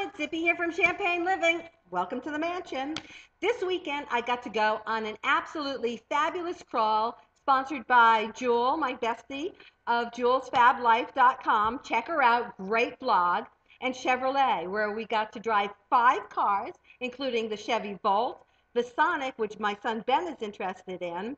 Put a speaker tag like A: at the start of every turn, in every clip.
A: it's Zippy here from Champagne Living. Welcome to the mansion. This weekend, I got to go on an absolutely fabulous crawl sponsored by Jewel, my bestie, of JewelsFabLife.com. Check her out, great blog. And Chevrolet, where we got to drive 5 cars, including the Chevy Volt, the Sonic, which my son Ben is interested in,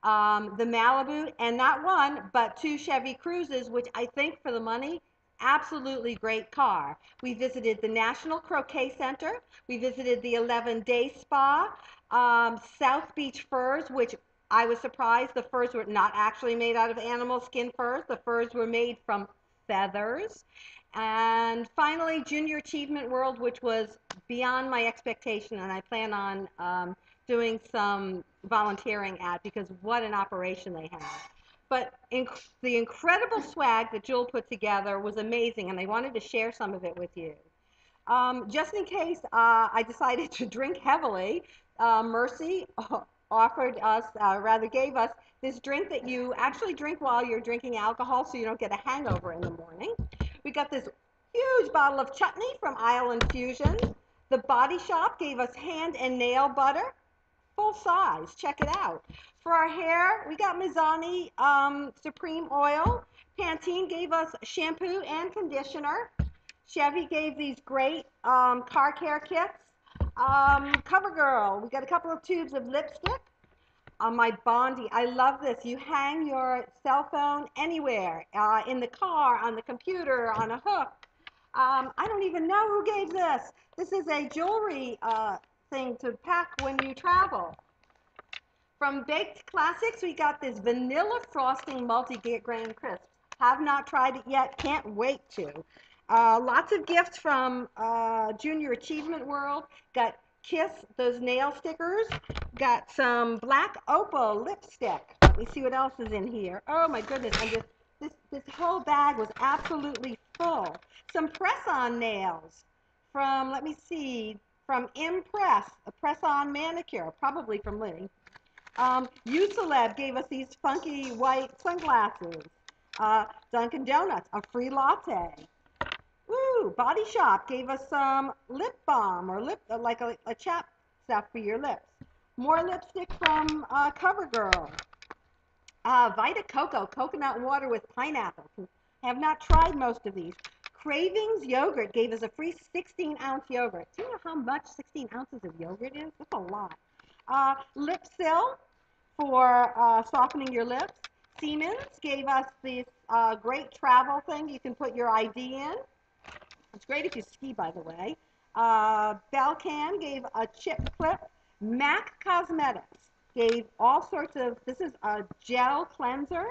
A: the Malibu, and not one, but 2 Chevy Cruzes, which I think for the money, absolutely great car. We visited the National Croquet Center. We visited the 11-day spa, South Beach Furs, which I was surprised the furs were not actually made out of animal skin furs. The furs were made from feathers. And finally, Junior Achievement World, which was beyond my expectation, and I plan on doing some volunteering at, because what an operation they have. But the incredible swag that Jewel put together was amazing, and I wanted to share some of it with you. Just in case I decided to drink heavily, Mercy offered us, rather gave us, this drink that you actually drink while you're drinking alcohol so you don't get a hangover in the morning. We got this huge bottle of chutney from Isle Infusion. The Body Shop gave us hand and nail butter, full size. Check it out. For our hair, we got Mizani Supreme Oil. Pantene gave us shampoo and conditioner. Chevy gave these great car care kits. CoverGirl, we got a couple of tubes of lipstick. My Bondi, I love this. You hang your cell phone anywhere, in the car, on the computer, on a hook. I don't even know who gave this. This is a jewelry thing to pack when you travel. From Baked Classics, we got this vanilla frosting multi-grain crisps. Have not tried it yet, can't wait to. Lots of gifts from Junior Achievement World. Got Kiss, those nail stickers. Got some Black Opal lipstick. Let me see what else is in here. Oh my goodness, and this whole bag was absolutely full. Some press-on nails from, let me see, from Impress, a press-on manicure, probably from Liddy. UCeleb gave us these funky white sunglasses. Dunkin' Donuts, a free latte. Woo! Body Shop gave us some lip balm, or like a chap stuff for your lips. More lipstick from CoverGirl. Vita Coco, coconut water with pineapple. Have not tried most of these. Cravings Yogurt gave us a free 16-ounce yogurt. Do you know how much 16 ounces of yogurt is? That's a lot. Lipsil for softening your lips. Siemens gave us this great travel thing. You can put your ID in. It's great if you ski, by the way. Belcan gave a chip clip. MAC Cosmetics gave all sorts of, this is a gel cleanser.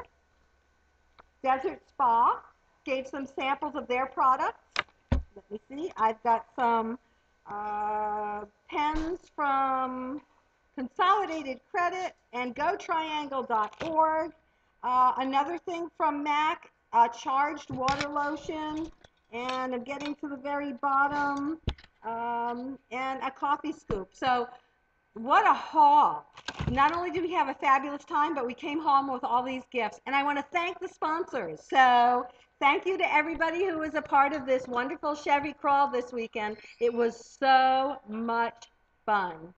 A: Desert Spa gave some samples of their products. Let me see. I've got some pens from Consolidated Credit and GoTriangle.org. Another thing from MAC, charged water lotion, and I'm getting to the very bottom, and a coffee scoop. So what a haul. Not only did we have a fabulous time, but we came home with all these gifts. And I want to thank the sponsors. So thank you to everybody who was a part of this wonderful Chevy crawl this weekend. It was so much fun.